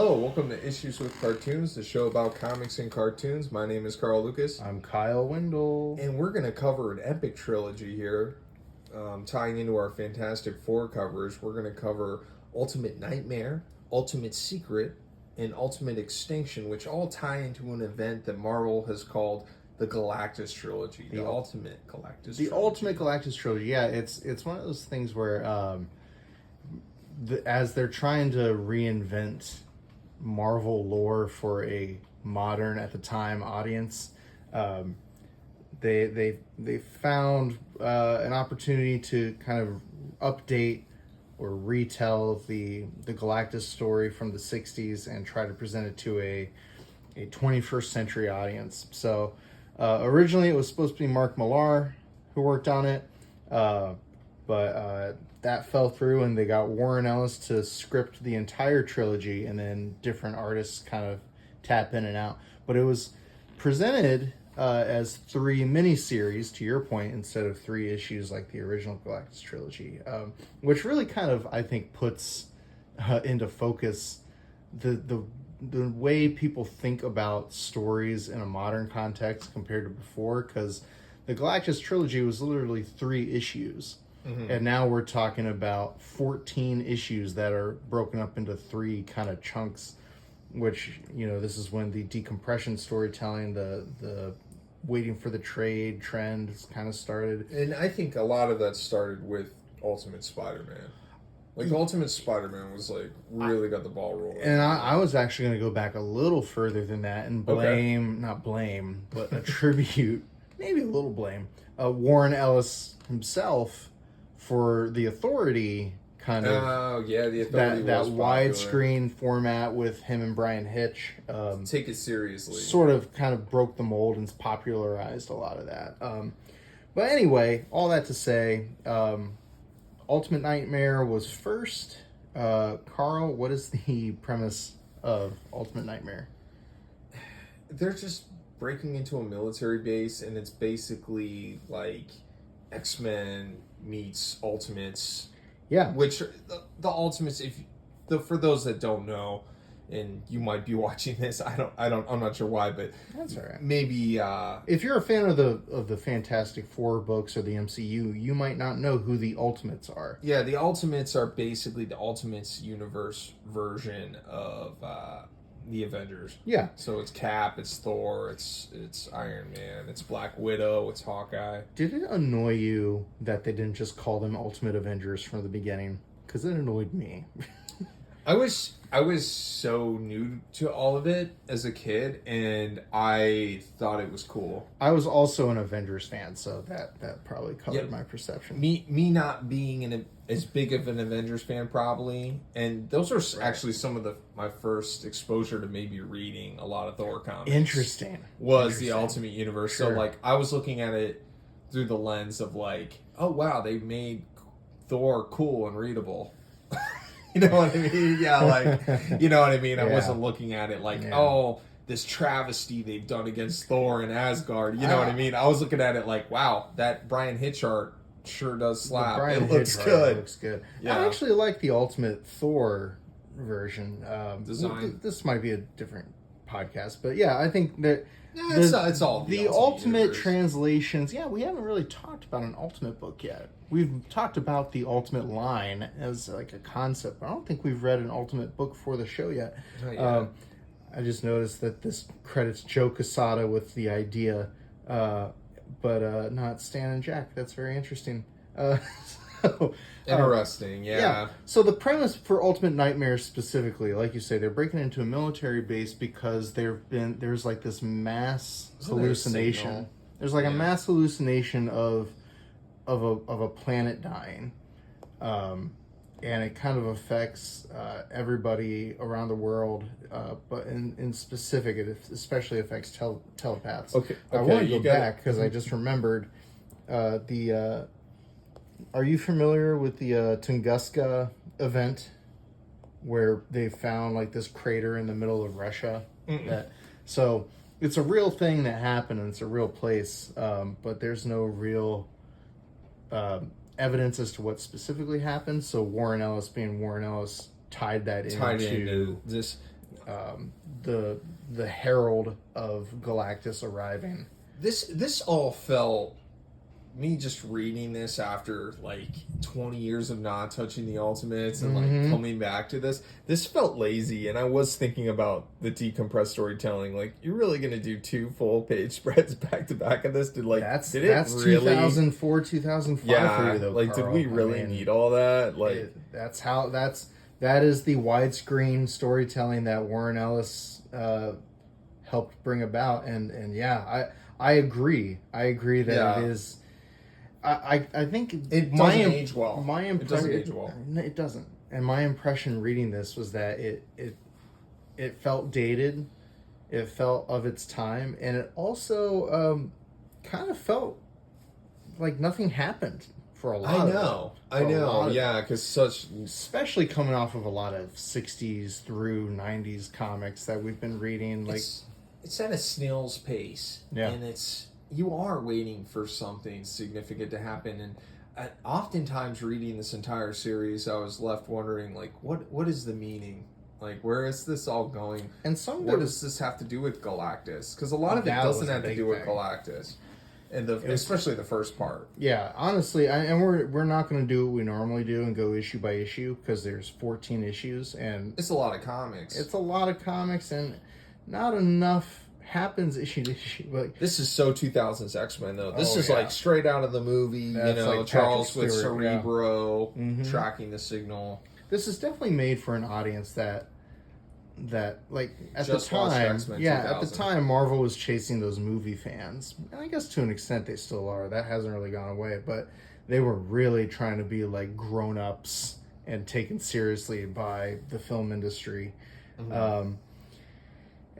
Hello, welcome to Issues with Cartoons, the show about comics and cartoons. My name is Carl Lucas. I'm Kylewindle. And we're going to cover an epic trilogy here, tying into our Fantastic Four covers. We're going to cover Ultimate Nightmare, Ultimate Secret, and Ultimate Extinction, which all tie into an event that Marvel has called the Galactus Trilogy. The Ultimate Galactus Trilogy. The Ultimate Galactus Trilogy, yeah. It's one of those things where, as they're trying to reinvent Marvel lore for a modern, at the time, audience, they found an opportunity to kind of update or retell the Galactus story from the 60s and try to present it to a 21st century audience. So originally it was supposed to be Mark Millar who worked on it, but that fell through, and they got Warren Ellis to script the entire trilogy, and then different artists kind of tap in and out. But it was presented as 3 miniseries, to your point, instead of 3 issues like the original Galactus Trilogy, which really kind of, I think, puts into focus the way people think about stories in a modern context compared to before, because the Galactus Trilogy was literally 3 issues. Mm-hmm. And now we're talking about 14 issues that are broken up into 3 kind of chunks, which, this is when the decompression storytelling, the waiting for the trade trend kind of started. And I think a lot of that started with Ultimate Spider-Man. Like, Ultimate Spider-Man was, really got the ball rolling. And I was actually going to go back a little further than that and not blame, but attribute, maybe a little blame, Warren Ellis himself for the Authority kind of. Oh, yeah, the Authority that widescreen format with him and Brian Hitch. Take it seriously. Sort of kind of broke the mold and popularized a lot of that. But anyway, all that to say, Ultimate Nightmare was first. Carl, what is the premise of Ultimate Nightmare? They're just breaking into a military base, and it's basically like X-Men meets Ultimates. Yeah. Which the Ultimates, for those that don't know, and you might be watching this, I'm not sure why, but that's all right. Maybe if you're a fan of the Fantastic Four books or the MCU, you might not know who the Ultimates are. Yeah, the Ultimates are basically the Ultimates universe version of the Avengers. Yeah. So it's Cap, it's Thor, it's Iron Man, it's Black Widow, it's Hawkeye. Did it annoy you that they didn't just call them Ultimate Avengers from the beginning? Because it annoyed me. I was so new to all of it as a kid, and I thought it was cool. I was also an Avengers fan, so that probably colored my perception. Me not being as big of an Avengers fan, probably, and those are actually some of my first exposure to maybe reading a lot of Thor comics. Interesting. The Ultimate Universe. Sure. So I was looking at it through the lens of oh wow, they made Thor cool and readable. You know what I mean? Yeah, you know what I mean? Yeah. I wasn't looking at it oh, this travesty they've done against Thor and Asgard. You know what I mean? I was looking at it wow, that Brian Hitch art sure does slap. It looks good. Looks good. Yeah. I actually like the Ultimate Thor version. Design. This might be a different podcast, but yeah, I think that it's all the Ultimate translations. Yeah, we haven't really talked about an Ultimate book yet. We've talked about the Ultimate line as a concept, but I don't think we've read an Ultimate book for the show yet. I just noticed that this credits Joe Quesada with the idea, but not Stan and Jack. That's very interesting. Interesting, yeah. So the premise for Ultimate Nightmare specifically, like you say, they're breaking into a military base because there's this mass hallucination. There's a mass hallucination of a planet dying, and it kind of affects everybody around the world, but in specific, it especially affects telepaths. Okay. I want to go back because I just remembered are you familiar with the Tunguska event where they found this crater in the middle of Russia? So it's a real thing that happened, and it's a real place, but there's no real evidence as to what specifically happened. So Warren Ellis, being Warren Ellis, tied into this. the herald of Galactus arriving. This all felt, me just reading this after like 20 years of not touching the Ultimates and like coming back to this felt lazy. And I was thinking about the decompressed storytelling. Like, you're really gonna do 2 full page spreads back to back of this? Did That's it really 2004, 2005 for you though, like, Carl. did we really need all that? Like, that is the widescreen storytelling that Warren Ellis helped bring about. And yeah, I agree. I agree that it is. I think it doesn't age well. It doesn't age well. It doesn't. And my impression reading this was that it felt dated. It felt of its time, and it also kind of felt like nothing happened for a lot. I know. Yeah, because especially coming off of a lot of 60s through 90s comics that we've been reading, like it's at a snail's pace. Yeah. And you are waiting for something significant to happen. And oftentimes reading this entire series, I was left wondering, like, what is the meaning? Like, where is this all going? And what does this have to do with Galactus? Because a lot of it doesn't have to do with Galactus. And especially the first part. Yeah, honestly, and we're not going to do what we normally do and go issue by issue, because there's 14 issues. And it's a lot of comics. It's a lot of comics, and not enough happens issue to issue. Like, this is so 2000s X-Men though. This is like straight out of the movie. That's like Charles Patrick with Stewart, Cerebro tracking the signal. This is definitely made for an audience that like at Just the time, X-Men at 2000. the time Marvel was chasing those movie fans, and I guess to an extent they still are. That hasn't really gone away, but they were really trying to be like grown-ups and taken seriously by the film industry.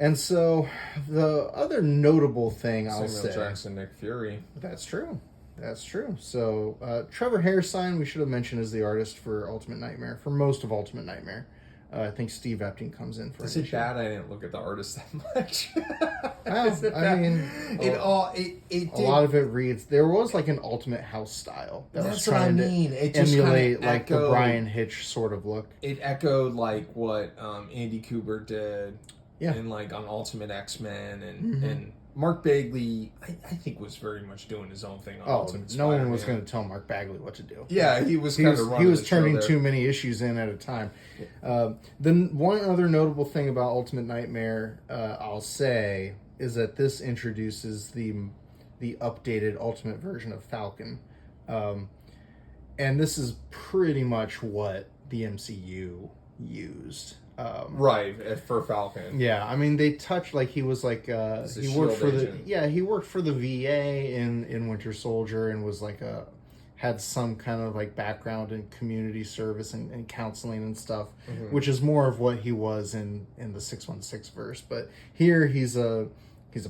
And so, the other notable thing I'll say... Samuel Jackson, Nick Fury. That's true. That's true. So, Trevor Hairsine, we should have mentioned, is the artist for Ultimate Nightmare, for most of Ultimate Nightmare. I think Steve Epting comes in for Is it bad I didn't look at the artist that much? Well, I mean... a lot of it reads... There was like an Ultimate House style that was trying to It just emulate like the Brian Hitch sort of look. It echoed like what Andy Kubert did. Yeah. And like on Ultimate X-Men and Mark Bagley, I think, was very much doing his own thing on Ultimate Spider-Man. No one was going to tell Mark Bagley what to do. Yeah, he was turning too many issues in at a time. Then one other notable thing about Ultimate Nightmare, I'll say, is that this introduces the updated Ultimate version of Falcon. And this is pretty much what the MCU used. Right, for Falcon. Yeah, I mean, they touched, like, he was like he worked for he worked for the VA in Winter Soldier, and was like had some kind of like background in community service and counseling and stuff, which is more of what he was in the 616 verse. But here he's a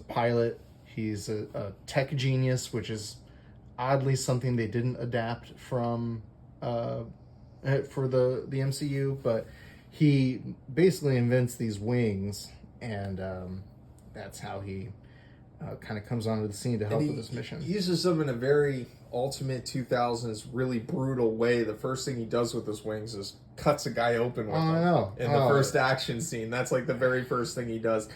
pilot, he's a tech genius, which is oddly something they didn't adapt from for the MCU, but he basically invents these wings, and that's how he kind of comes onto the scene to help with this mission. He uses them in a very Ultimate 2000s, really brutal way. The first thing he does with his wings is cuts a guy open with them. In the first action scene, that's like the very first thing he does.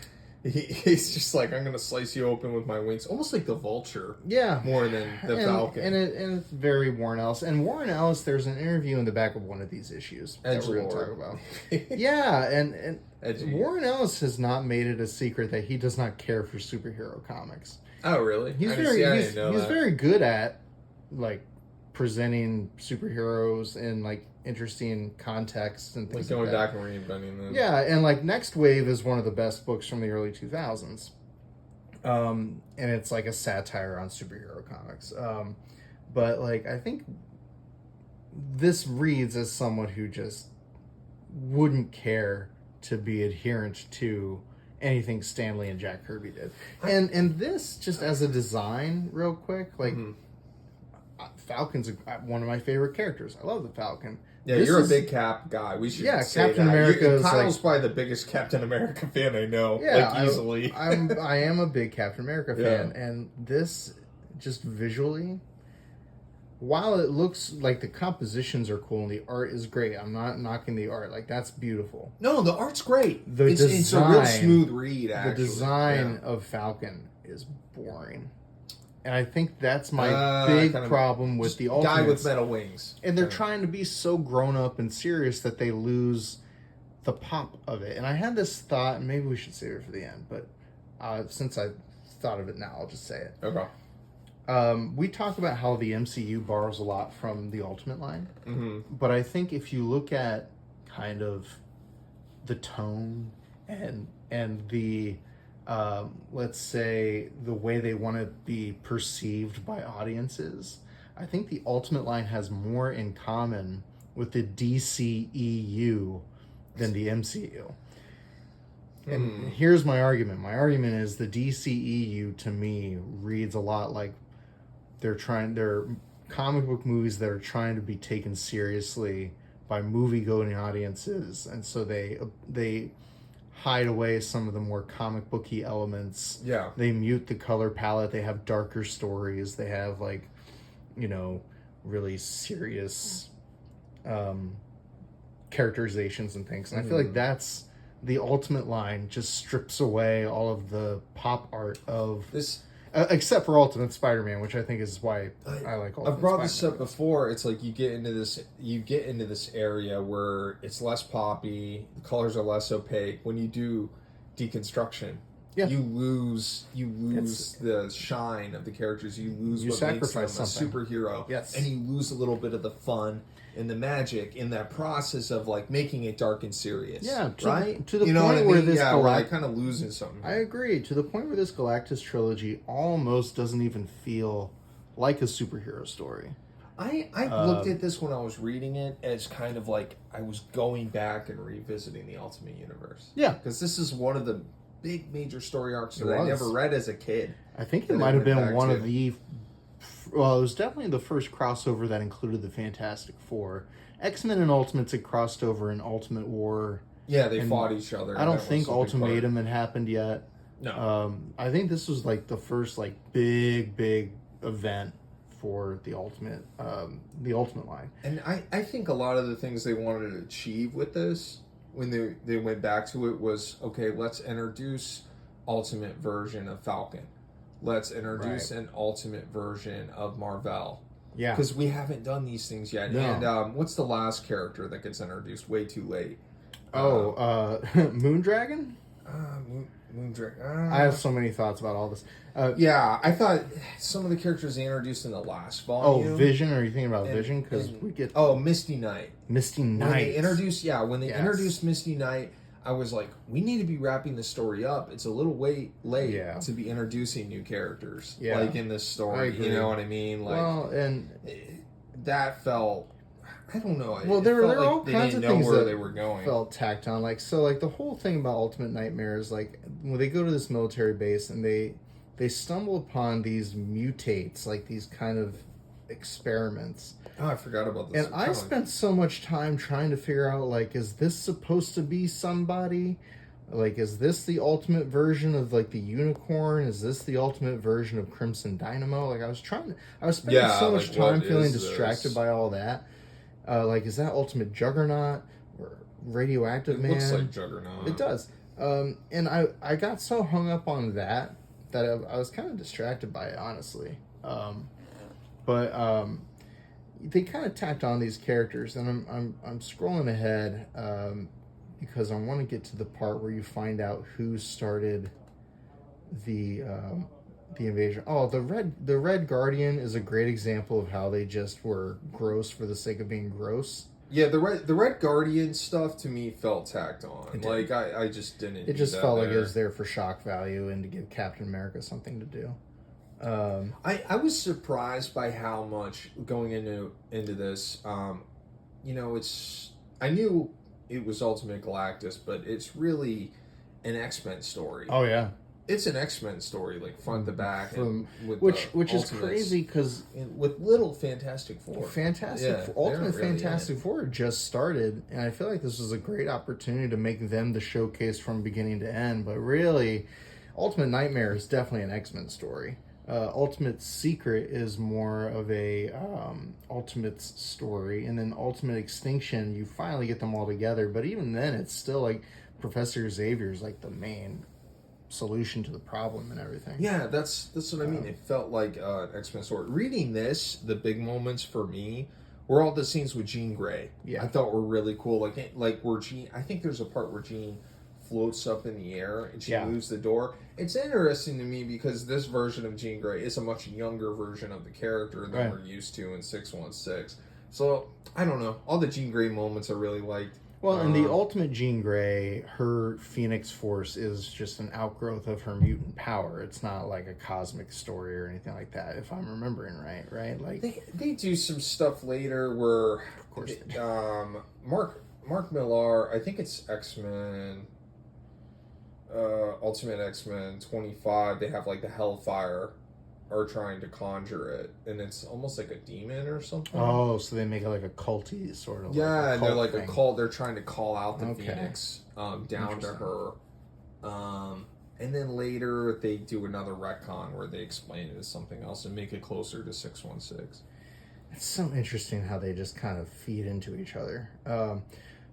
He's just like, I'm going to slice you open with my wings. Almost like the Vulture. Yeah. More than the Falcon. And it's very Warren Ellis. And Warren Ellis, there's an interview in the back of one of these issues that we're going to talk about. Yeah, and Warren Ellis has not made it a secret that he does not care for superhero comics. Oh, really? He's very good at, like, presenting superheroes in, like, interesting contexts and things like going back and reinventing them. Yeah, and like Next Wave is one of the best books from the early 2000s. And it's like a satire on superhero comics. But like, I think this reads as someone who just wouldn't care to be adherent to anything Stan Lee and Jack Kirby did. And this, just as a design, real quick, like, Falcon's one of my favorite characters. I love the Falcon. Yeah, you're a big Cap guy. We should say Captain America. Kyle's probably the biggest Captain America fan I know. Yeah, like, easily. I am a big Captain America fan, and this just visually while it looks like the compositions are cool and the art is great, I'm not knocking the art. Like, that's beautiful. No, the art's great. It's a real smooth read, actually. The design of Falcon is boring. And I think that's my big problem with the Ultimates. Guy with metal wings. And they're trying to be so grown up and serious that they lose the pop of it. And I had this thought, and maybe we should save it for the end, but since I thought of it now, I'll just say it. Okay. We talk about how the MCU borrows a lot from the Ultimate line. Mm-hmm. But I think if you look at kind of the tone and the... let's say the way they want to be perceived by audiences, I think the Ultimate line has more in common with the DCEU than the MCU. And here's my argument. My argument is the DCEU to me reads a lot like they're comic book movies that are trying to be taken seriously by movie-going audiences, and so they hide away some of the more comic booky elements. Yeah. They mute the color palette. They have darker stories. They have, like, you know, really serious characterizations and things. And I feel like that's the Ultimate line, just strips away all of the pop art of this. Except for Ultimate Spider-Man, which I think is why I like Ultimate I've brought Spider-Man. this up before. It's like you get into this area where it's less poppy, the colors are less opaque. When you do deconstruction, you lose the shine of the characters. You lose what makes them a superhero. Yes. And you lose a little bit of the fun and the magic in that process of, like, making it dark and serious. Yeah, right? To the point where this like kind of losing something. I agree. To the point where this Galactus trilogy almost doesn't even feel like a superhero story. I looked at this when I was reading it as kind of like I was going back and revisiting the Ultimate Universe. Yeah. Because this is one of the big major story arcs that I never read as a kid. I think it might have been one of the... Well, it was definitely the first crossover that included the Fantastic Four. X-Men and Ultimates had crossed over in Ultimate War. Yeah, they fought each other. I don't think Ultimatum had happened yet. No. I think this was like the first like big event for the Ultimate line. And I think a lot of the things they wanted to achieve with this, when they went back to it, was, okay, let's introduce Ultimate version of Falcon. Let's introduce an Ultimate version of Marvel. Yeah. Because we haven't done these things yet. No. And what's the last character that gets introduced way too late? Moondragon? Moondragon. I have so many thoughts about all this. Yeah, I thought some of the characters they introduced in the last volume. Oh, Vision? Are you thinking about Vision? Because we get... Oh, Misty Knight. Misty Knight. When they introduced Misty Knight, I was like, we need to be wrapping the story up. It's a little late to be introducing new characters, like in this story. You know what I mean? Like, well, and that felt, I don't know. Well, there were like all kinds of things where that they were going. Felt tacked on. Like, so, like the whole thing about Ultimate Nightmare is like when they go to this military base and they stumble upon these mutates, like these kind of experiments. Oh, I forgot about this. And I spent so much time trying to figure out, like, is this supposed to be somebody? Like, is this the ultimate version of, like, the Unicorn? Is this the ultimate version of Crimson Dynamo? Like, I was spending so much time feeling distracted by all that. Like, is that Ultimate Juggernaut or Radioactive Man? It looks like Juggernaut. It does. And I got so hung up on that I was kind of distracted by it, honestly. But they kind of tacked on these characters, and I'm scrolling ahead because I want to get to the part where you find out who started the invasion. Oh, the Red Guardian is a great example of how they just were gross for the sake of being gross. Yeah, the Red Guardian stuff to me felt tacked on. Like I just didn't. It just felt like it was there for shock value and to give Captain America something to do. I was surprised by how much going into this. I knew it was Ultimate Galactus, but it's really an X-Men story. Oh yeah, it's an X-Men story, like front to back, which is crazy because with little Fantastic Four, Ultimate Fantastic Four just started, and I feel like this was a great opportunity to make them the showcase from beginning to end. But really, Ultimate Nightmare is definitely an X-Men story. Ultimate's Secret is more of a Ultimate's story, and then Ultimate Extinction, you finally get them all together, but even then it's still like Professor Xavier's like the main solution to the problem and everything. Yeah, that's what I mean. It felt like an X-Men story. Reading this, the big moments for me were all the scenes with Jean Grey. Yeah. I thought were really cool. Like where Jean, I think there's a part where Jean floats up in the air and she moves the door. It's interesting to me because this version of Jean Grey is a much younger version of the character than we're used to in 616. So, I don't know. All the Jean Grey moments I really liked. Well, in the Ultimate Jean Grey, her Phoenix Force is just an outgrowth of her mutant power. It's not like a cosmic story or anything like that, if I'm remembering right? Like they do some stuff later where, of course, Mark Millar, I think it's X-Men, Ultimate X-Men 25. They have like the Hellfire are trying to conjure it, and it's almost like a demon or something. Oh, so they make it like a culty sort of. Yeah, like and they're like thing. a cult. They're trying to call out the Phoenix down to her. And then later they do another retcon where they explain it as something else and make it closer to 616. It's so interesting how they just kind of feed into each other.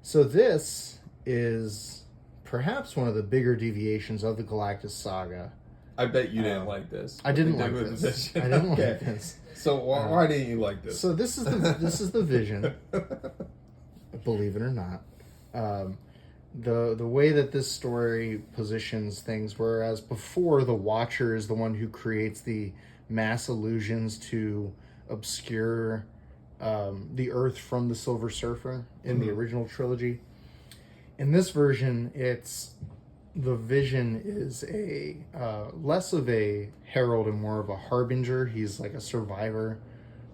So this is perhaps one of the bigger deviations of the Galactus saga. I bet you didn't like this. I didn't like this. I didn't like this. So why didn't you like this? So this is the Vision. Believe it or not, the way that this story positions things, whereas before the Watcher is the one who creates the mass illusions to obscure the Earth from the Silver Surfer in the original trilogy. In this version, it's the Vision is a less of a herald and more of a harbinger. He's like a survivor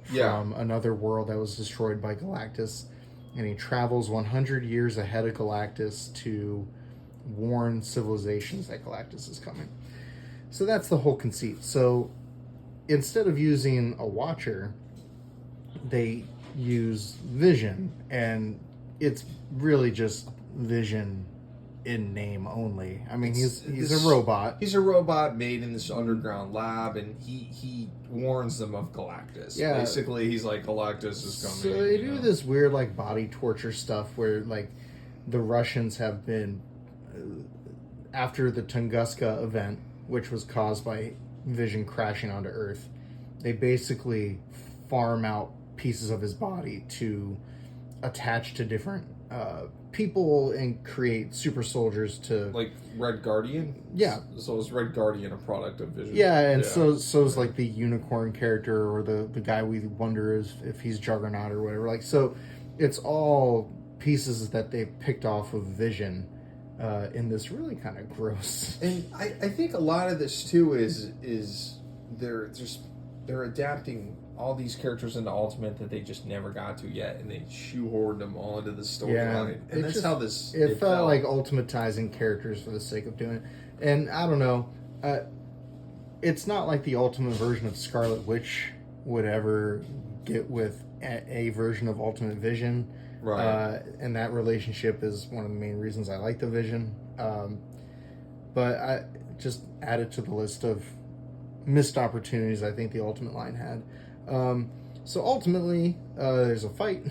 from another world that was destroyed by Galactus, and he travels 100 years ahead of Galactus to warn civilizations that Galactus is coming. So that's the whole conceit. So instead of using a Watcher, they use Vision, and it's really just Vision in name only. I mean, he's a robot. He's a robot made in this underground lab, and he warns them of Galactus. Yeah. Basically, he's like, Galactus is coming. So they do this weird, like, body torture stuff where, like, the Russians have been, after the Tunguska event, which was caused by Vision crashing onto Earth, they basically farm out pieces of his body to attach to different people and create super soldiers to, like, Red Guardian. Yeah. So is Red Guardian a product of Vision? Yeah, and so is like the unicorn character, or the guy we wonder if he's Juggernaut or whatever. Like, so it's all pieces that they picked off of Vision in this really kind of gross. And I think a lot of this too is they're adapting all these characters into Ultimate that they just never got to yet, and they shoehorned them all into the storyline. And that's how this... It felt like ultimatizing characters for the sake of doing it. And I don't know, it's not like the Ultimate version of Scarlet Witch would ever get with a version of Ultimate Vision. Right. And that relationship is one of the main reasons I like the Vision. But I just added to the list of missed opportunities I think the Ultimate line had. So ultimately, there's a fight.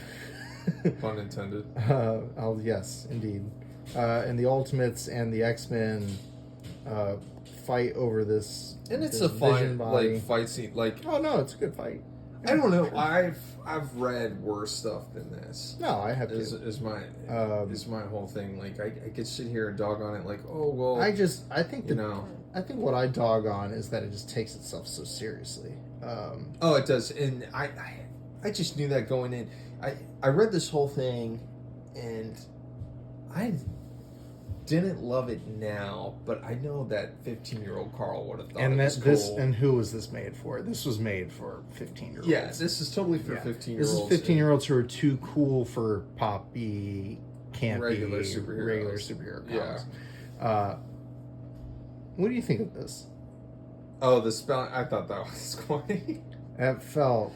Pun intended. Yes, indeed. And the Ultimates and the X-Men fight over this. And it's this a fun Vision body. fight scene. Like, oh no, it's a good fight. I don't know. I've read worse stuff than this. No, I have to. Is my whole thing. Like, I could sit here and dog on it. Like, oh well. I think I think what I dog on is that it just takes itself so seriously. Oh, it does, and I just knew that going in. I read this whole thing, and I didn't love it now, but I know that 15-year-old Carl would have thought it was cool. And who was this made for? This was made for 15-year-olds. Yeah, this is totally for 15-year-olds. This is 15-year-olds who are too cool for poppy, campy, regular superhero comics. Yeah. What do you think of this? Oh, the spelling! I thought that was funny. It felt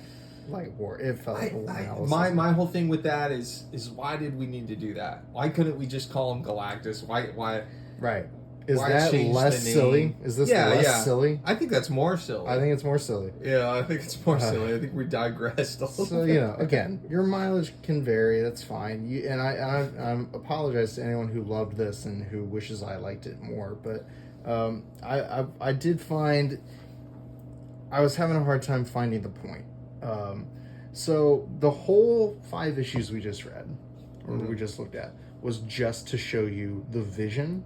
like war. It felt like war. My whole thing with that is why did we need to do that? Why couldn't we just call him Galactus? Why? Right. Is that change less the name. silly? Is this less silly? I think that's more silly. I think it's more silly. Yeah, I think it's more silly. I think we digressed a little So, bit. you know, again, your mileage can vary. That's fine. I apologize to anyone who loved this and who wishes I liked it more. But I did find I was having a hard time finding the point. So the whole 5 issues we just read, or we just looked at, was just to show you the vision.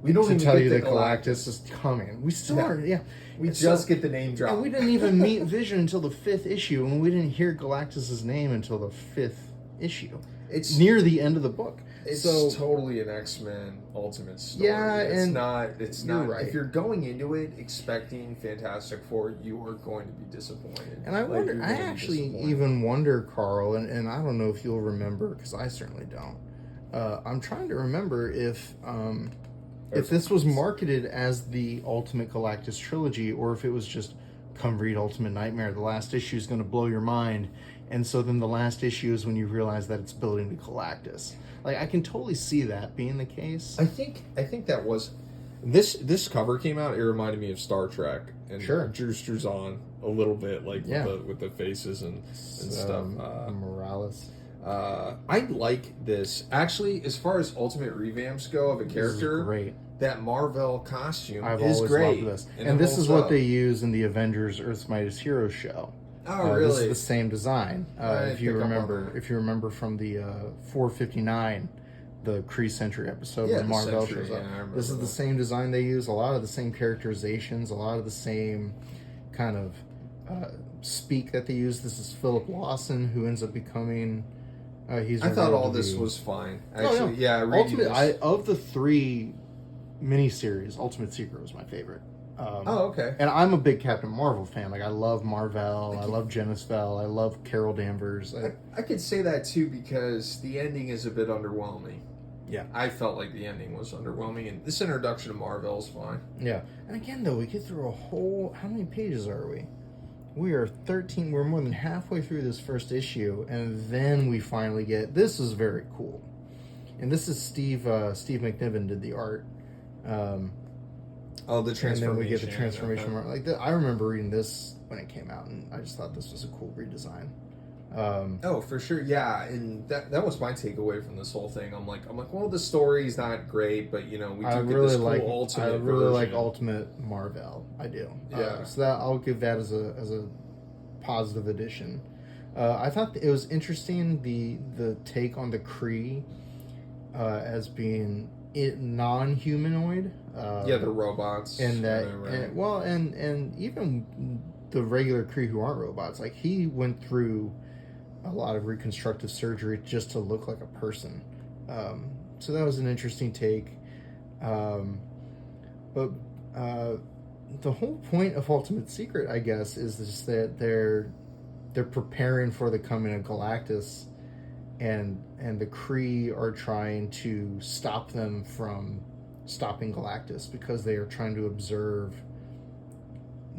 We don't even tell get you the that Galactus is coming. We still are, yeah. We just get the name drop. And we didn't even meet Vision until the 5th issue, and we didn't hear Galactus's name until the 5th issue. It's near the end of the book. It's so totally an X-Men Ultimate story. Yeah, it's not. It's you're not. right. If you're going into it expecting Fantastic Four, you are going to be disappointed. And I wonder. I actually even wonder, Carl, and I don't know if you'll remember because I certainly don't. I'm trying to remember if this was marketed as the Ultimate Galactus Trilogy, or if it was just come read Ultimate Nightmare. The last issue is going to blow your mind, and so then the last issue is when you realize that it's building to Galactus. Like, I can totally see that being the case. I think that was this cover came out. It reminded me of Star Trek, and sure, Drew Struzan a little bit, like with the faces and stuff. Morales. I like this actually. As far as Ultimate revamps go of a character, great. That Marvel costume I've is always great. loved this, and this is what they use in the Avengers Earth's Mightiest Heroes show. Oh, really? This is the same design. If you remember from the 459, the Kree Century episode when Marvel shows up. This is the same design they use. A lot of the same characterizations. A lot of the same kind of speak that they use. This is Philip Lawson, who ends up becoming. I thought all this was fine. Actually, of the 3 miniseries, Ultimate Secret was my favorite. Okay. And I'm a big Captain Marvel fan. Like, I love Marvel. I love Genisfell. I love Carol Danvers. I could say that too because the ending is a bit underwhelming. Yeah. I felt like the ending was underwhelming, and this introduction to Marvel is fine. Yeah. And again, though, we get through a whole... How many pages are we? We are 13... We're more than halfway through this first issue, and then we finally get... This is very cool. And this is Steve McNiven did the art. The transformation. And then we get the transformation. Okay. I remember reading this when it came out, and I just thought this was a cool redesign. For sure, yeah, and that was my takeaway from this whole thing. I'm like, well, the story's not great, but we do get this cool Ultimate. I really like Ultimate Marvel. I do. Yeah. So that I'll give that as a positive addition. I thought it was interesting the take on the Kree as being non-humanoid. The robots, and that, and even the regular Kree who aren't robots. Like, he went through a lot of reconstructive surgery just to look like a person. So that was an interesting take. But the whole point of Ultimate Secret, I guess, is just that they're preparing for the coming of Galactus, and the Kree are trying to stop them from stopping Galactus because they are trying to observe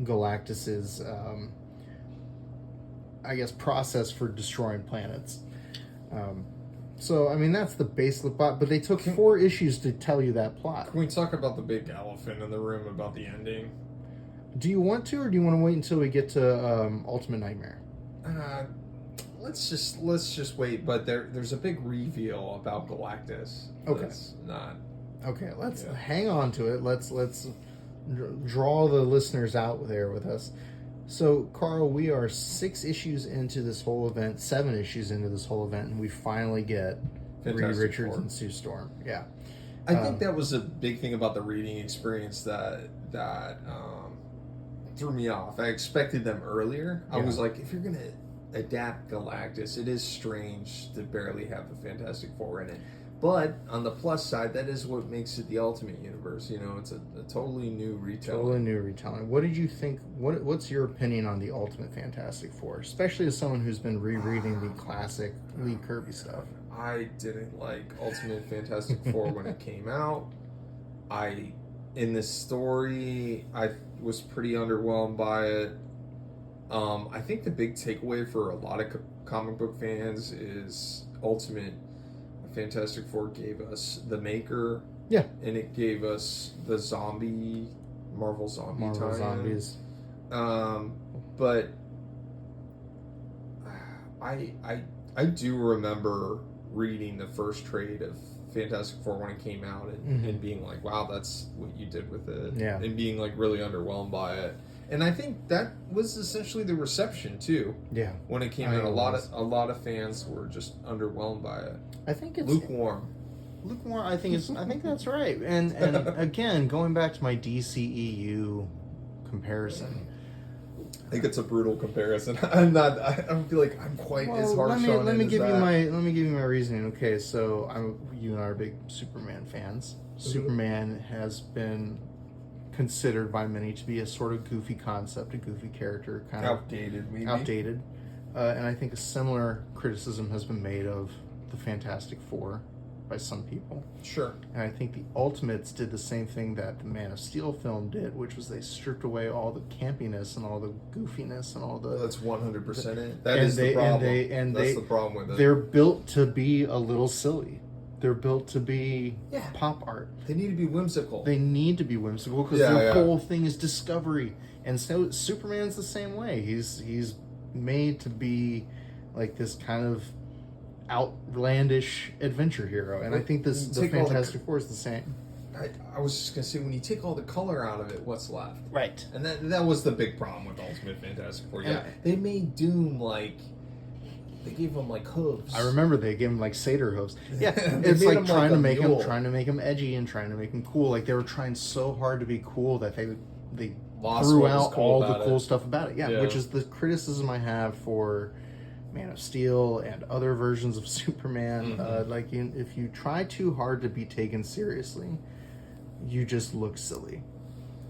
Galactus's process for destroying planets. So, I mean, that's the base of the plot, but they took 4 issues to tell you that plot. Can we talk about the big elephant in the room about the ending? Do you want to, or do you want to wait until we get to Ultimate Nightmare? Let's just wait, but there's a big reveal about Galactus. Okay. That's not... Okay, let's hang on to it. Let's draw the listeners out there with us. So, Carl, we are 6 issues into this whole event, 7 issues into this whole event, and we finally get Reed Richards and Sue Storm. Yeah. I think that was a big thing about the reading experience that threw me off. I expected them earlier. I was like, if you're going to adapt Galactus, it is strange to barely have the Fantastic Four in it. But on the plus side, that is what makes it the Ultimate Universe. It's a totally new retelling. Totally new retelling. What did you think? What's your opinion on the Ultimate Fantastic Four, especially as someone who's been rereading the classic Lee Kirby stuff? I didn't like Ultimate Fantastic Four when it came out. In this story, I was pretty underwhelmed by it. I think the big takeaway for a lot of comic book fans is Ultimate Fantastic Four gave us the Maker Yeah. And it gave us the Marvel zombie Marvel tie-in. Zombies. But I do remember reading the first trade of Fantastic Four when it came out and being like, wow, that's what you did with it. Yeah. And being like really underwhelmed by it. And I think that was essentially the reception too. Yeah. When it came out, a lot of fans were just underwhelmed by it. I think it's lukewarm. Lukewarm. I think that's right. And again, going back to my DCEU comparison, I think it's a brutal comparison. I don't feel like I'm quite as harsh on it. Let me give you my reasoning. Okay, so you and I are big Superman fans. Mm-hmm. Superman has been considered by many to be a sort of goofy concept, a goofy character, kind of maybe. Outdated. And I think a similar criticism has been made of the Fantastic Four by some people. Sure. And I think the Ultimates did the same thing that the Man of Steel film did, which was they stripped away all the campiness and all the goofiness and all the... That's 100% it. That is the problem. That's the problem with it. They're built to be a little silly. They're built to be pop art. They need to be whimsical. They need to be whimsical because their whole thing is discovery. And so Superman's the same way. He's made to be like this kind of outlandish adventure hero. And I think the Fantastic Four is the same. I was just going to say, when you take all the color out of it, what's left? Right. And that was the big problem with Ultimate Fantastic Four. Yeah. They made Doom like... They gave him like hooves. I remember they gave him like satyr hooves. Yeah, it's like trying to make him edgy and trying to make him cool. Like they were trying so hard to be cool that they threw out all the cool stuff about it. Yeah, which is the criticism I have for Man of Steel and other versions of Superman. Mm-hmm. If you try too hard to be taken seriously, you just look silly.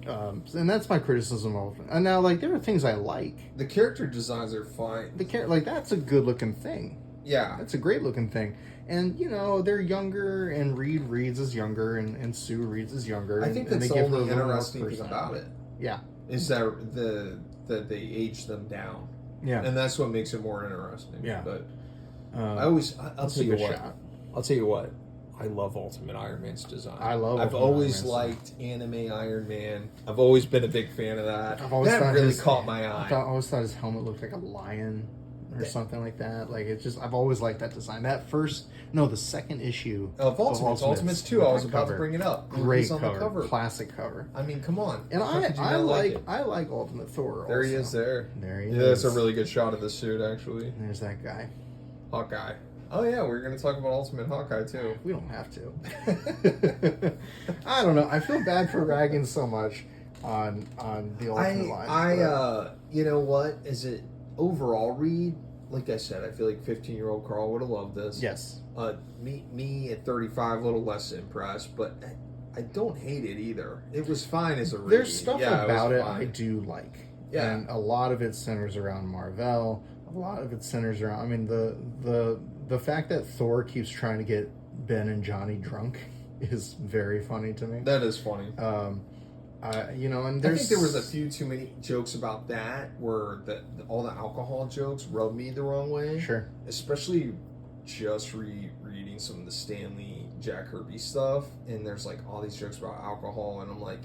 And that's my criticism of it. And now, like, there are things I like. The character designs are fine. That's a good looking thing. Yeah, that's a great looking thing. And they're younger, and Reed reads as younger, and Sue reads as younger. I think that's the only interesting thing about it. Yeah, is that they age them down. Yeah, and that's what makes it more interesting. Yeah, but I'll tell you what. I'll tell you what. I love Ultimate Iron Man's design. I've always liked anime Iron Man. I've always been a big fan of that. That really caught my eye. I always thought his helmet looked like a lion or something like that. Like I've always liked that design. The second issue of Ultimates 2. I was about to bring it up. Great cover, classic cover. I mean, come on. And I like Ultimate Thor. There he is. There he is. That's a really good shot of the suit, actually. And there's that guy, Hawkeye. Oh yeah, we're going to talk about Ultimate Hawkeye too. We don't have to. I don't know. I feel bad for ragging so much on the Ultimate line. You know what? Is it overall read? Like I said, I feel like 15-year-old Carl would have loved this. Yes. Me at 35, a little less impressed, but I don't hate it either. It was fine as a read. There's stuff about it I do like. Yeah. And a lot of it centers around Marvel. A lot of it centers around. I mean, the fact that Thor keeps trying to get Ben and Johnny drunk is very funny to me. That is funny. And I think there was a few too many jokes about that, where all the alcohol jokes rubbed me the wrong way. Sure. Especially just reading some of the Stanley Jack Kirby stuff, and there's like all these jokes about alcohol, and I'm like,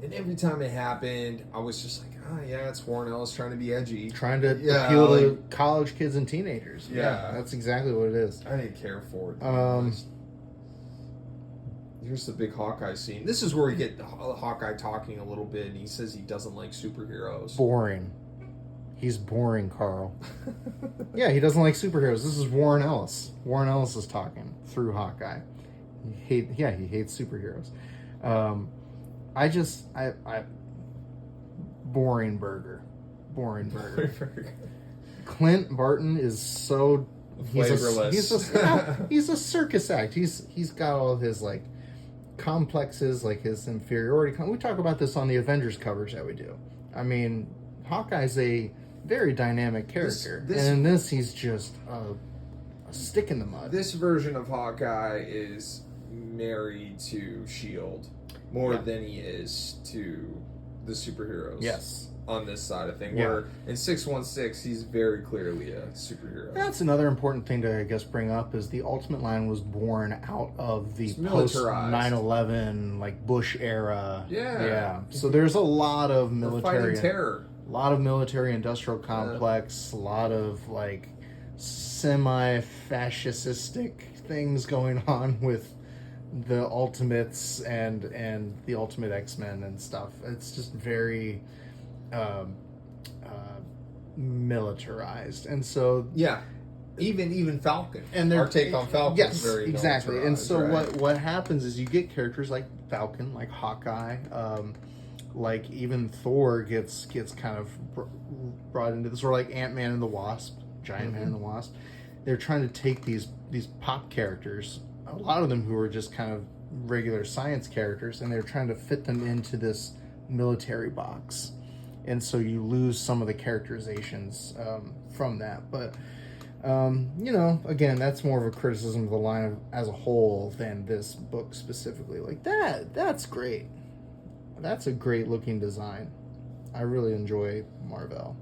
and every time it happened, I was just like, it's Warren Ellis trying to be edgy. Trying to appeal to college kids and teenagers. Yeah. That's exactly what it is. I didn't care for it. Here's the big Hawkeye scene. This is where we get Hawkeye talking a little bit, and he says he doesn't like superheroes. Boring. He's boring, Carl. Yeah, he doesn't like superheroes. This is Warren Ellis. Warren Ellis is talking through Hawkeye. He hates superheroes. Boring burger. Clint Barton is so flavorless. He's a circus act. He's got all of his like complexes, like his inferiority. We talk about this on the Avengers covers that we do. I mean, Hawkeye's a very dynamic character, and in this he's just a stick in the mud. This version of Hawkeye is married to S.H.I.E.L.D. more than he is to the superheroes. Yes. On this side of thing, Yeah. where in 616 he's very clearly a superhero. That's another important thing to, I guess, bring up is the Ultimate line was born out of the post 9/11 like Bush era. Yeah. So there's a lot of military terror, a lot of military industrial complex, a lot of like semi-fascistic things going on with the Ultimates and the Ultimate X-Men and stuff. It's just very militarized, and so even Falcon and our take on Falcon is very exactly. And so right? what happens is you get characters like Falcon, like Hawkeye, like even Thor gets kind of brought into this, or like Ant-Man and the Wasp, Giant Man and the Wasp. They're trying to take these pop characters, a lot of them who are just kind of regular science characters, and they're trying to fit them into this military box. And so you lose some of the characterizations from that. But, again, that's more of a criticism of the line as a whole than this book specifically. Like, that's great. That's a great looking design. I really enjoy Marvel.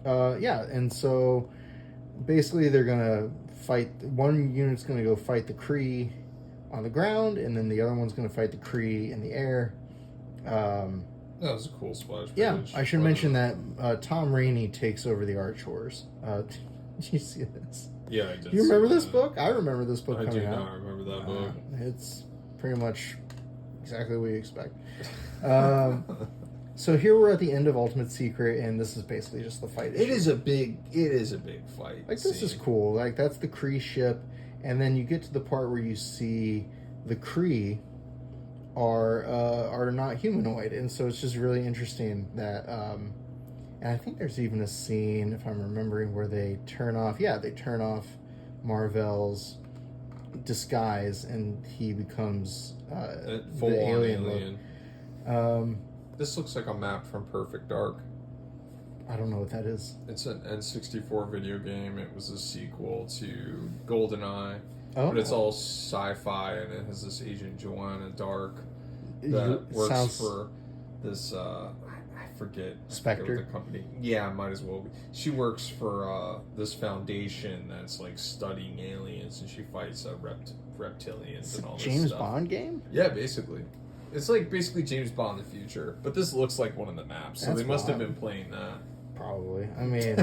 And so basically they're going to fight. One unit's going to go fight the Kree on the ground, and then the other one's going to fight the Kree in the air. That was a cool splash page. Yeah, I should mention that Tom Rainey takes over the art chores. Did you see this? Yeah, I did. Do you remember this book? I remember this book coming out. I do not remember that book. It's pretty much exactly what you expect. So here we're at the end of Ultimate Secret, and this is basically just the fight. It is a big fight. Like, this is cool. Like, that's the Kree ship, and then you get to the part where you see the Kree are not humanoid, and so it's just really interesting that and I think there's even a scene, if I'm remembering, where they turn off Mar-Vell's disguise and he becomes full the alien look. This looks like a map from Perfect Dark. I don't know what that is. It's an N64 video game. It was a sequel to GoldenEye. Oh. But it's all sci-fi, and it has this Agent Joanna Dark that works for this, I forget Spectre? the company. Yeah, might as well be. She works for this foundation that's like studying aliens, and she fights reptilians and all this James stuff. Bond game? Yeah, basically. It's like basically James Bond in the future, but this looks like one of the maps, so That's they must have wild. been playing that. Probably. I mean...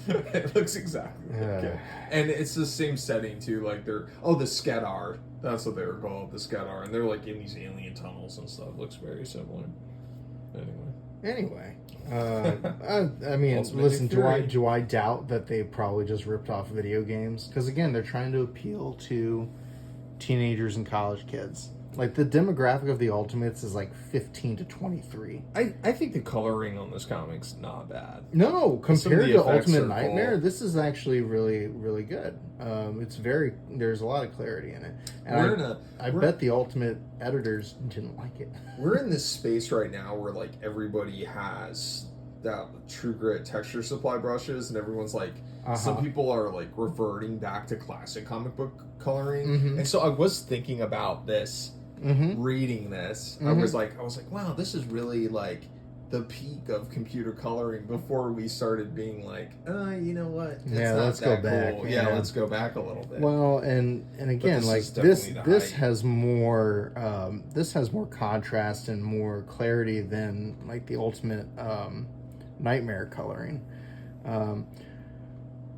It looks exactly like it. And it's the same setting, too. Like, the Skadar. That's what they were called, the Skadar. And they're, like, in these alien tunnels and stuff. Looks very similar. Anyway. I mean, listen, do I doubt that they probably just ripped off video games? Because, again, they're trying to appeal to teenagers and college kids. Like, the demographic of the Ultimates is like 15 to 23. I think the coloring on this comic's not bad. No, compared to Ultimate Nightmare, cool. this is actually really, really good. There's a lot of clarity in it. And I bet the Ultimate editors didn't like it. We're in this space right now where, like, everybody has that True Grit texture supply brushes, and everyone's like, some people are, like, reverting back to classic comic book coloring. Mm-hmm. And so I was thinking about this. Mm-hmm. Reading this, I was like, wow, this is really like the peak of computer coloring before we started being like, you know what? Let's go back. Cool. Yeah, let's go back a little bit. Well, and again, like this has more contrast and more clarity than like the Ultimate Nightmare coloring. All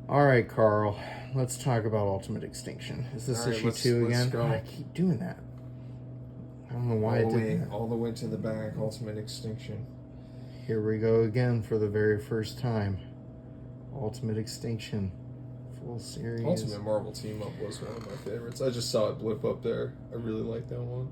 right, Carl, let's talk about Ultimate Extinction. Is this issue 2 again? Go. I keep doing that. I don't know why I did that. All the way to the back, Ultimate Extinction. Here we go again for the very first time. Ultimate Extinction. Full series. Ultimate Marvel Team Up was one of my favorites. I just saw it blip up there. I really like that one.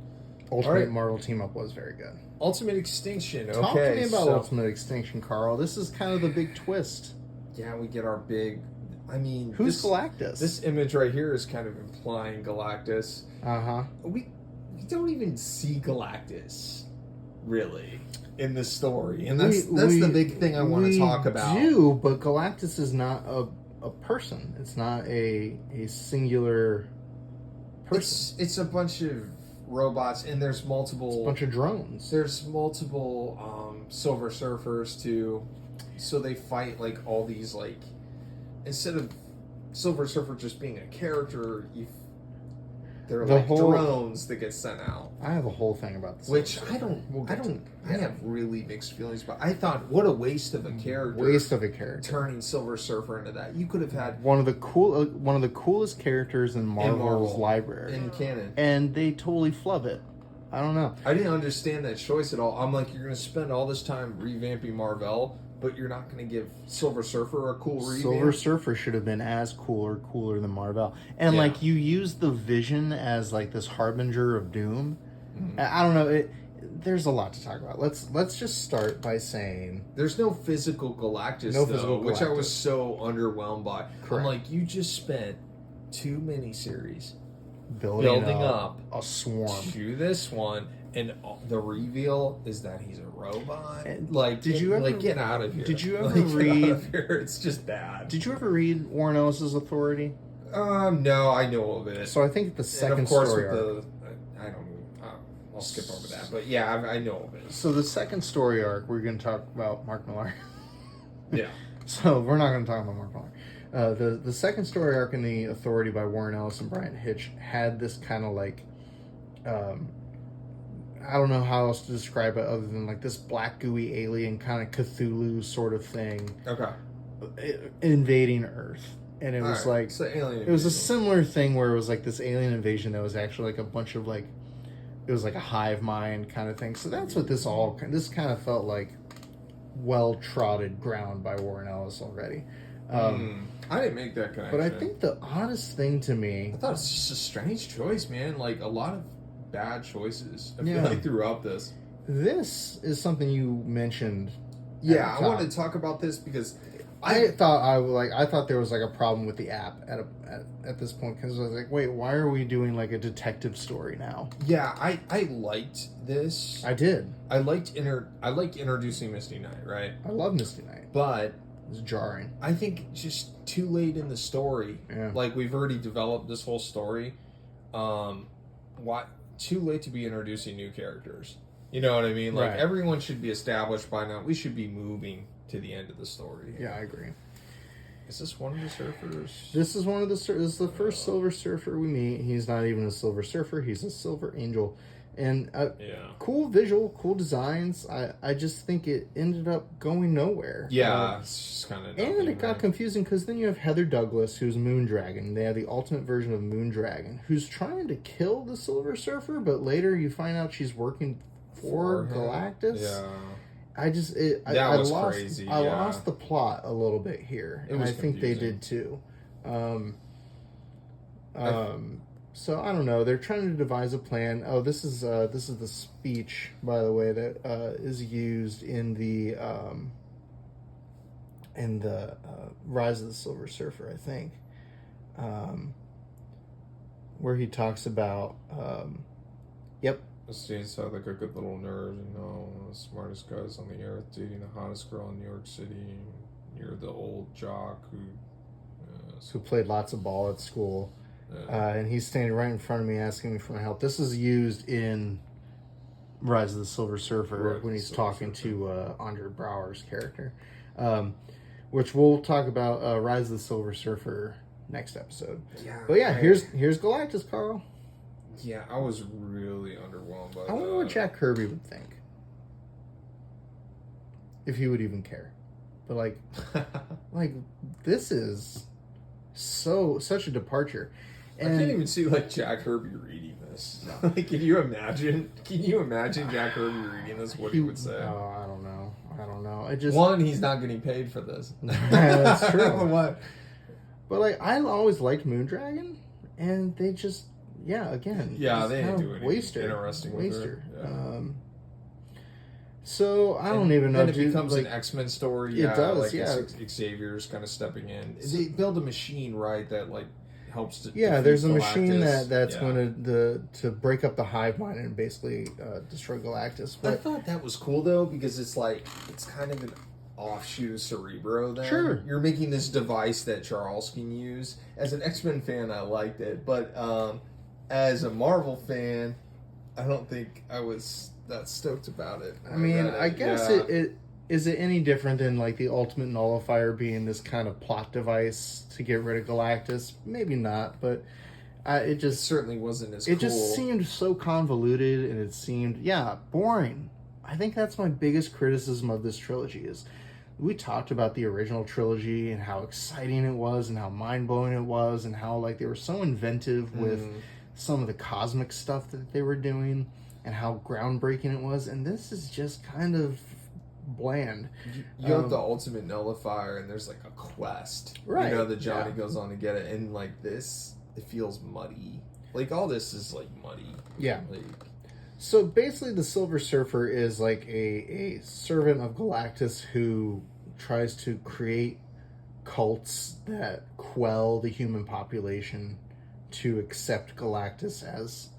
Ultimate Marvel Team Up was very good. Ultimate Extinction. Okay, Talk to me about Ultimate Extinction, Carl. This is kind of the big twist. Yeah, we get our big... I mean... Who's Galactus? This image right here is kind of implying Galactus. Uh-huh. We don't even see Galactus, really, in this story. And that's the big thing I want to talk about. We do, but Galactus is not a person. It's not a singular person. It's a bunch of robots, and there's multiple... a bunch of drones. There's multiple Silver Surfers, too. So they fight, like, all these, like... Instead of Silver Surfer just being a character, they're like drones that get sent out. I have a whole thing about this. Which I have really mixed feelings about. I thought, what a waste of a character. Waste of a character. Turning Silver Surfer into that. You could have had one of the coolest characters in Marvel's library. In canon. And they totally flub it. I don't know. I didn't understand that choice at all. I'm like, you're going to spend all this time revamping Marvel, but you're not going to give Silver Surfer a cool revamp? Silver Surfer should have been as cooler than Marvel. And, like, you use the Vision as, like, this harbinger of doom. Mm-hmm. I don't know. There's a lot to talk about. Let's just start by saying... There's no physical Galactus, which I was so underwhelmed by. Correct. I'm like, you just spent 2 miniseries building up a swarm to this one, and the reveal is that he's a robot. And like, did you ever get out of here? Did you ever read? Get out of here. It's just bad. Did you ever read Warren Ellis's Authority? No, I know of it. So I think the second story arc. I'll skip over that, but yeah, I know of it. So the second story arc, we're going to talk about Mark Millar. Yeah. So we're not going to talk about Mark Millar. The second story arc in the Authority by Warren Ellis and Brian Hitch had this kind of like, I don't know how else to describe it other than like this black gooey alien kind of Cthulhu sort of thing. Okay. Invading Earth. And it was like, so it was a similar thing where it was like this alien invasion that was actually like a bunch of like, it was like a hive mind kind of thing. So that's what this kind of felt like well-trodden ground by Warren Ellis already. I didn't make that connection. But I think the oddest thing to me... I thought it was just a strange choice, man. Like, a lot of bad choices, I feel like, throughout this. This is something you mentioned. Yeah, I wanted to talk about this because... I thought there was like a problem with the app at this point, because I was like, wait, why are we doing like a detective story now? Yeah, I liked this. I did. I liked introducing Misty Knight, right? I love Misty Knight, but it's jarring. I think just too late in the story. Yeah. Like, we've already developed this whole story. Why too late to be introducing new characters? You know what I mean? Like, everyone should be established by now. We should be moving to the end of the story. Yeah, I agree. Is this one of the surfers? This is the first Silver Surfer we meet. He's not even a Silver Surfer. He's a Silver Angel. And cool visual, cool designs. I just think it ended up going nowhere. Yeah, it's just kind of... And it got confusing because then you have Heather Douglas, who's Moondragon. They have the ultimate version of Moondragon, who's trying to kill the Silver Surfer, but later you find out she's working for Galactus. Yeah. I lost crazy. I lost the plot a little bit here, and I think they did too. So I don't know. They're trying to devise a plan. Oh, this is the speech, by the way, that is used in the Rise of the Silver Surfer, I think, where he talks about. Yep. It sounds like a good little nerd, the smartest guys on the earth, dating the hottest girl in New York City. You're the old jock who played lots of ball at school. And he's standing right in front of me asking me for my help. This is used in Rise of the Silver Surfer when he's talking to Andre Braugher's character, which we'll talk about Rise of the Silver Surfer next episode. Yeah, but here's Galactus, Carl. Yeah, I was really underwhelmed by that. I wonder what Jack Kirby would think. If he would even care. But like this is such a departure. And I can't even see Jack Kirby reading this. No. Can you imagine Jack Kirby reading this? What he would say? Oh, I don't know. He's not getting paid for this. That's true. What? But I always liked Moondragon, and they just they didn't do anything interesting with her. Yeah. So I don't even know. Then it becomes an X-Men story. It does. Xavier's kind of stepping in. They build a machine, right? That helps to. Yeah, there's a machine that's going to break up the hive mind and basically destroy Galactus. But I thought that was cool though, because it's kind of an offshoot of Cerebro. Then sure, you're making this device that Charles can use. As an X-Men fan, I liked it, but as a Marvel fan, I don't think I was that stoked about it. I mean, I guess it is it any different than like the Ultimate Nullifier being this kind of plot device to get rid of Galactus? Maybe not, but it certainly wasn't as it cool. just seemed so convoluted, and it seemed boring. I think that's my biggest criticism of this trilogy is we talked about the original trilogy and how exciting it was and how mind-blowing it was and how like they were so inventive with some of the cosmic stuff that they were doing and how groundbreaking it was, and this is just kind of bland. You have the Ultimate Nullifier and there's like a quest, right? You know, that Johnny goes on to get it, and like this, it feels muddy. Like all this is like muddy. Yeah. Like, so basically, the Silver Surfer is like a servant of Galactus who tries to create cults that quell the human population to accept Galactus as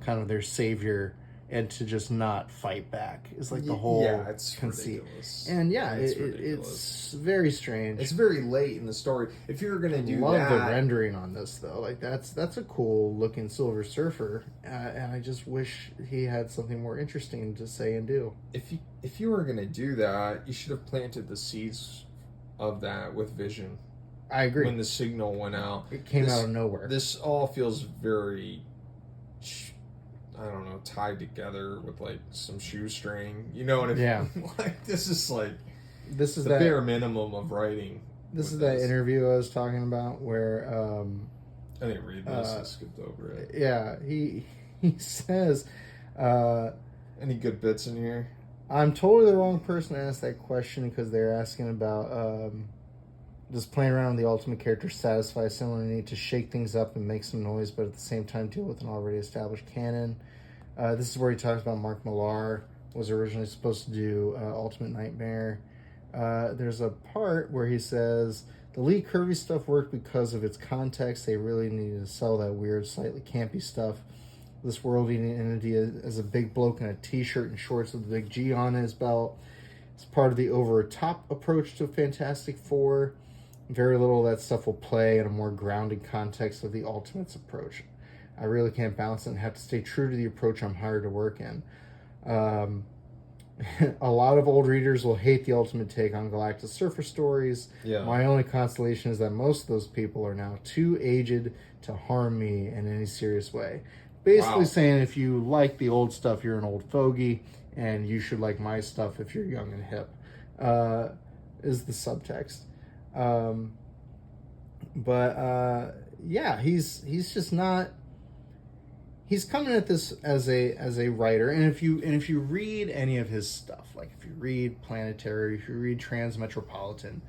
kind of their savior and to just not fight back. Is like the whole it's conceit. Ridiculous. And it's very strange. It's very late in the story. If you're gonna do love that, the rendering on this though. Like that's a cool looking Silver Surfer, and I just wish he had something more interesting to say and do. If you were gonna do that, you should have planted the seeds of that with Vision. I agree. When the signal went out, it came out of nowhere. This all feels very, I don't know, tied together with like some shoestring. You know what I mean? Yeah. Like this is the bare minimum of writing. This is that interview I was talking about where I didn't read this. I skipped over it. Yeah, he says, any good bits in here? I'm totally the wrong person to ask that question because they're asking about does playing around with the ultimate character satisfy someone need to shake things up and make some noise, but at the same time deal with an already established canon? This is where he talks about Mark Millar was originally supposed to do Ultimate Nightmare. There's a part where he says the Lee Kirby stuff worked because of its context. They really needed to sell that weird, slightly campy stuff. This world-eating entity as a big bloke in a t-shirt and shorts with a big G on his belt. It's part of the over-the-top approach to Fantastic Four. Very little of that stuff will play in a more grounded context of the Ultimates approach. I really can't balance it and have to stay true to the approach I'm hired to work in. A lot of old readers will hate the Ultimate take on Galactus Surfer stories. Yeah. My only consolation is that most of those people are now too aged to harm me in any serious way. Basically saying if you like the old stuff, you're an old fogey, and you should like my stuff if you're young and hip, is the subtext. He's just not. He's coming at this as a writer, and if you read any of his stuff, like if you read Planetary, if you read Transmetropolitan,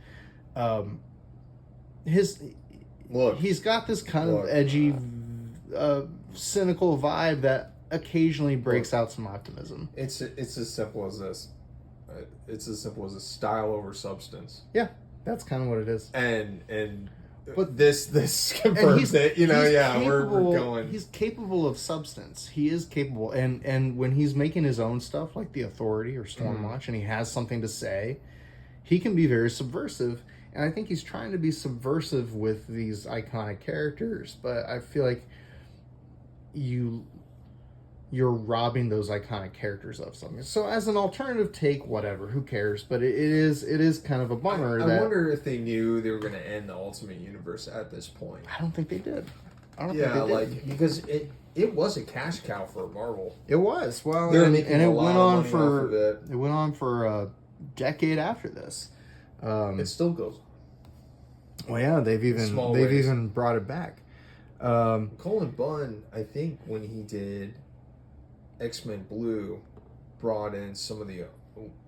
he's got this kind of edgy, cynical vibe that occasionally breaks out some optimism. It's as simple as this. It's as simple as a style over substance. Yeah, that's kind of what it is. But this confirms it. You know, we're going. He's capable of substance. He is capable, and when he's making his own stuff, like The Authority or Stormwatch, and he has something to say, he can be very subversive. And I think he's trying to be subversive with these iconic characters, but I feel like you're robbing those iconic characters of something. So as an alternative take, whatever, who cares? But it is kind of a bummer. I wonder if they knew they were going to end the Ultimate Universe at this point. I don't think they did. I don't think they did. Because it was a cash cow for Marvel. It was. Well, They're making a lot of money off of it. It went on for a decade after this. It still goes. Well, yeah, they've even brought it back. Colin Bunn, I think, when he did X-Men Blue, brought in some of the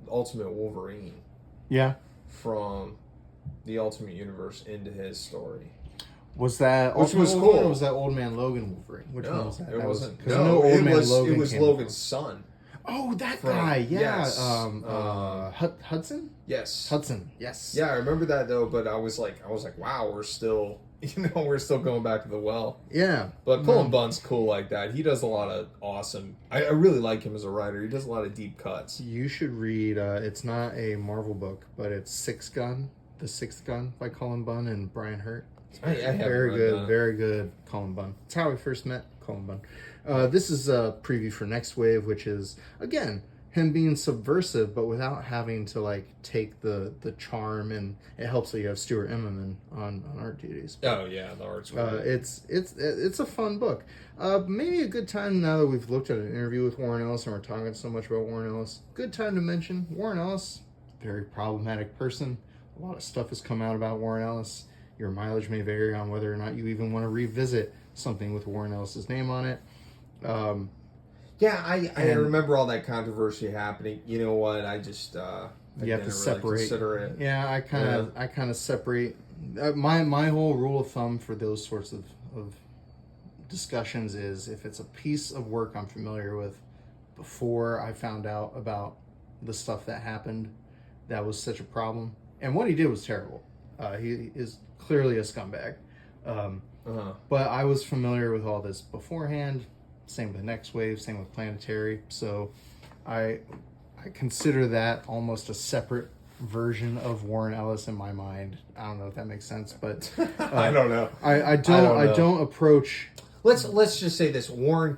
Ultimate Wolverine. Yeah. From the Ultimate Universe into his story. Was that which was cool? Or was that Old Man Logan Wolverine? Which one was that? It wasn't. It was Logan's son. Oh, that guy. Yeah. Yes. Hudson? Yes. Hudson. Yes. Yeah, I remember that though. But I was like, wow, we're still going back to the well. Yeah. But Colin Bunn's cool like that. He does a lot of awesome. I really like him as a writer. He does a lot of deep cuts. You should read. It's not a Marvel book, but it's The Sixth Gun by Colin Bunn and Brian Hurt. I Very good Colin Bunn. It's how we first met Colin Bunn. This is a preview for Next Wave, which is, again, him being subversive, but without having to like take the charm, and it helps that you have Stuart Immonen on art duties. Oh yeah, the art's great. It's a fun book. Maybe a good time, now that we've looked at an interview with Warren Ellis and we're talking so much about Warren Ellis, good time to mention Warren Ellis. Very problematic person. A lot of stuff has come out about Warren Ellis. Your mileage may vary on whether or not you even want to revisit something with Warren Ellis's name on it. Yeah, I remember all that controversy happening. You know what? I just you have to separate. Consider it. Yeah, I kind of separate. My whole rule of thumb for those sorts of discussions is, if it's a piece of work I'm familiar with before I found out about the stuff that happened, that was such a problem. And what he did was terrible. He is clearly a scumbag. But I was familiar with all this beforehand. Same with Next Wave, same with Planetary. So I consider that almost a separate version of Warren Ellis in my mind. I don't know if that makes sense, but I don't know. I don't approach. Let's just say this: Warren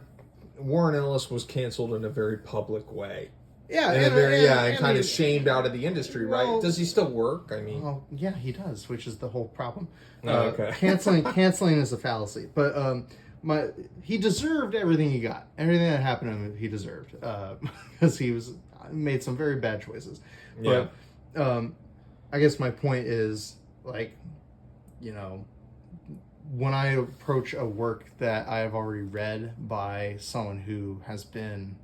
Ellis was canceled in a very public way. Yeah, and kind of shamed out of the industry, right? Does he still work? I mean, well, yeah, he does, which is the whole problem. Okay. Canceling is a fallacy, but he deserved everything he got. Everything that happened to him, he deserved, because he made some very bad choices. Yeah. But I guess my point is, like, when I approach a work that I have already read by someone who has been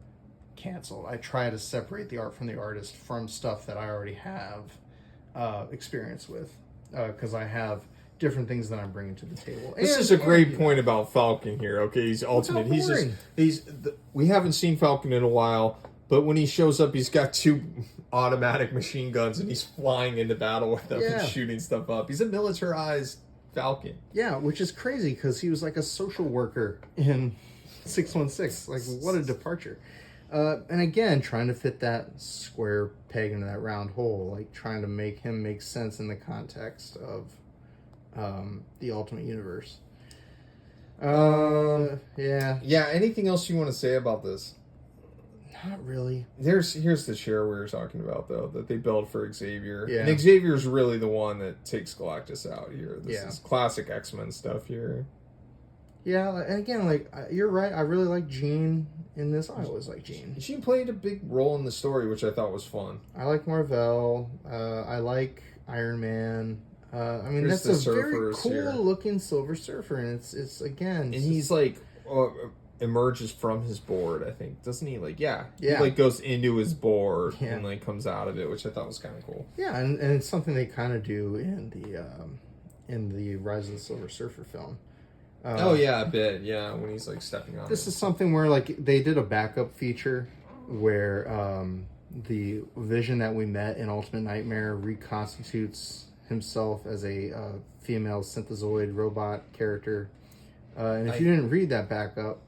canceled, I try to separate the art from the artist from stuff that I already have experience with, because I have different things that I'm bringing to the table. This is a great point about Falcon here. Okay, he's ultimate. We haven't seen Falcon in a while, but when he shows up, he's got 2 automatic machine guns and he's flying into battle with them and shooting stuff up. He's a militarized Falcon. Yeah, which is crazy because he was like a social worker in 616. Like, what a departure. And again, trying to fit that square peg into that round hole, like trying to make him make sense in the context of the Ultimate Universe. Yeah. Anything else you want to say about this? Not really. Here's the share we were talking about, though, that they build for Xavier. Yeah. And Xavier's really the one that takes Galactus out here. This is classic X-Men stuff here. Yeah, and again, like, you're right. I really like Jean in this. I always like Jean. She played a big role in the story, which I thought was fun. I like Marvel. I like Iron Man. I mean, Here's that's a very here. cool-looking Silver Surfer, and it's again... And he's, like, emerges from his board, I think. Doesn't he? Like, Yeah. He, like, goes into his board and, like, comes out of it, which I thought was kind of cool. Yeah, and it's something they kind of do in the Rise of the Silver Surfer film. A bit, yeah, when he's, like, stepping on This is something where, like, they did a backup feature where the Vision that we met in Ultimate Nightmare reconstitutes himself as a female synthezoid robot character. And if you didn't read that backup,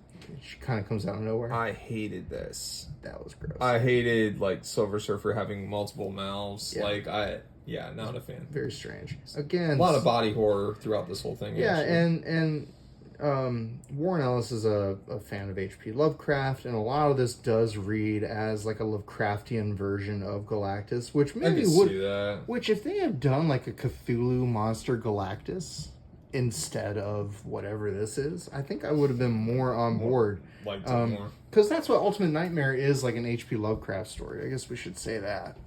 she kind of comes out of nowhere. I hated this. That was gross. I hated, like, Silver Surfer having multiple mouths. Yeah. Like, not a fan. Very strange. Again, a lot of body horror throughout this whole thing. Yeah, actually. and Warren Ellis is a fan of H.P. Lovecraft, and a lot of this does read as like a Lovecraftian version of Galactus, which maybe would see that. Which, if they had done like a Cthulhu monster Galactus instead of whatever this is, I think I would have been more on board. Liked it more. Because that's what Ultimate Nightmare is, like an H.P. Lovecraft story. I guess we should say that.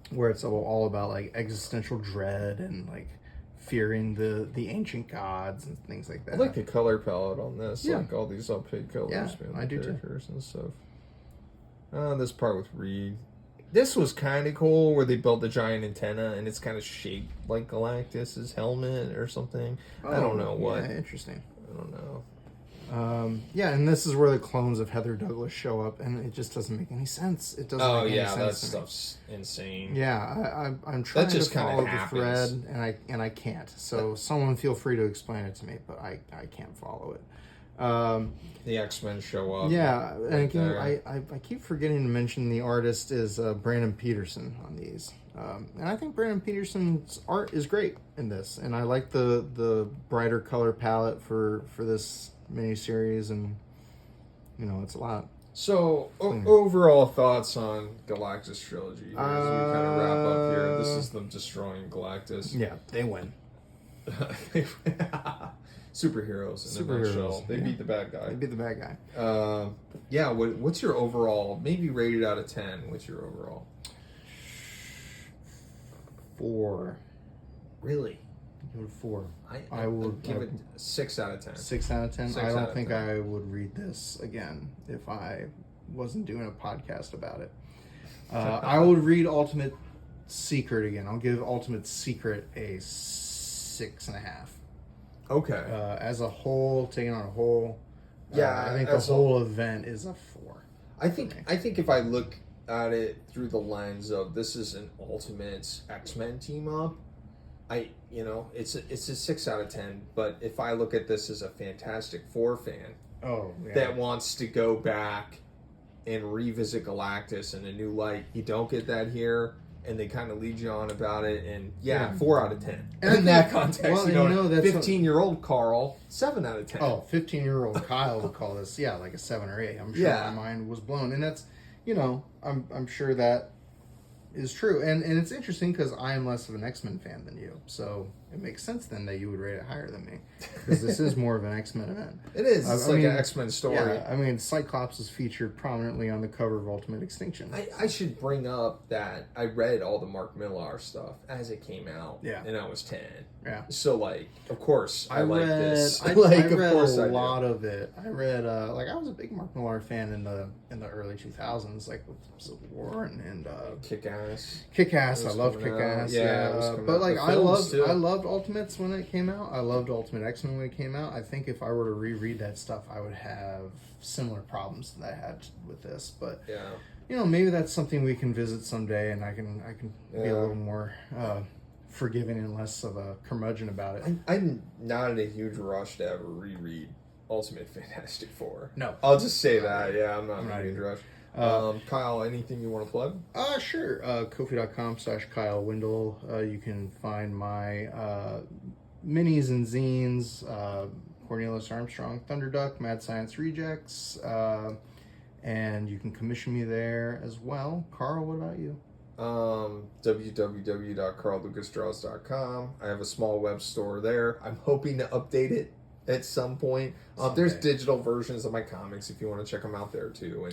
Where it's all about like existential dread and like fearing the ancient gods and things like that. I like the color palette on this. Yeah. Like all these opaque colors. Yeah, man, I do too. Characters and stuff. This part with Reed. This was kind of cool where they built the giant antenna and it's kind of shaped like Galactus's helmet or something. I don't know what. Yeah, interesting. I don't know. And this is where the clones of Heather Douglas show up, and it just doesn't make any sense. It doesn't make any sense. That stuff's insane. Yeah, I'm trying to follow the happens. thread, and I can't. So someone feel free to explain it to me, but I can't follow it. The X-Men show up. Yeah, and again, I keep forgetting to mention the artist is Brandon Peterson on these. And I think Brandon Peterson's art is great in this, and I like the brighter color palette for this miniseries, and it's a lot. So, overall thoughts on Galactus Trilogy here as we kind of wrap up here. This is them destroying Galactus. Yeah, they win. Superheroes in a nutshell. They beat the bad guy. They beat the bad guy. Yeah, what's your overall, maybe rated out of 10, what's your overall? 4. Really? Give it a 4. I would give it 6 out of 10. 6 out of 10? 6 I out don't of think 10. I would read this again if I wasn't doing a podcast about it. I would read Ultimate Secret again. I'll give Ultimate Secret a 6.5. Okay. As a whole, taking on a whole, yeah, I think the whole event is a 4. I think if I look at it through the lens of this is an Ultimate X-Men team up, it's a 6 out of 10. But if I look at this as a Fantastic Four fan, that wants to go back and revisit Galactus in a new light, you don't get that here. And they kind of lead you on about it, and 4 out of 10. And in that context, well, that's 15-year-old Carl, 7 out of 10. Oh, 15-year-old Kyle would call this, like a 7 or 8. I'm sure my mind was blown, and that's, I'm sure that is true, and it's interesting because I am less of an X-Men fan than you, so it makes sense then that you would rate it higher than me, because this is more of an X-Men event. It is. It's like an X-Men story. Yeah, Cyclops is featured prominently on the cover of Ultimate Extinction. I should bring up that I read all the Mark Millar stuff as it came out, and I was 10. Yeah. So, of course, I like this. I read a lot of it. I read, I was a big Mark Millar fan in the early 2000s, like with Civil War and Kick-Ass. Kick-Ass. I loved Kick-Ass. But I loved Ultimates when it came out. I loved Ultimate X-Men when it came out. I think if I were to reread that stuff, I would have similar problems that I had with this. But maybe that's something we can visit someday, and I can be a little more forgiving and less of a curmudgeon about it. I'm not in a huge rush to ever reread Ultimate Fantastic Four. No, I'll just say that. I'm not in a huge rush. Kyle, anything you want to plug? Sure. Kofi.com/kylewindle. You can find my minis and zines, Cornelius Armstrong, Thunderduck, Mad Science Rejects, and you can commission me there as well. Carl, what about you? www.carllucasdraws.com. I have a small web store there. I'm hoping to update it at some point. There's digital versions of my comics if you want to check them out there too,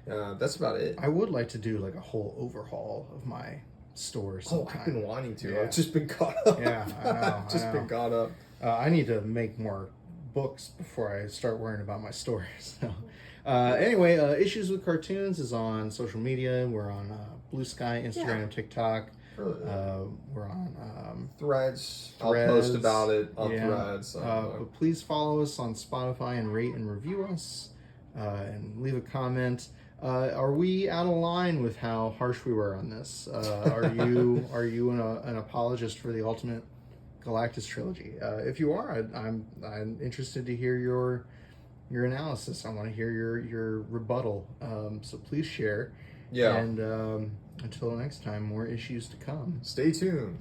and that's about it. I would like to do like a whole overhaul of my store sometime. I've been wanting to. I've just been caught up. Yeah, I know. Been caught up. I need to make more books before I start worrying about my store. So, anyway, Issues with Cartoons is on social media. We're on Bluesky, Instagram, TikTok. We're on Threads. I'll post about it on Threads. But please follow us on Spotify and rate and review us, and leave a comment. Are we out of line with how harsh we were on this? Are you an apologist for the Ultimate Galactus Trilogy? If you are, I'm interested to hear your analysis. I want to hear your rebuttal. So please share. Yeah. And until next time, more issues to come. Stay tuned.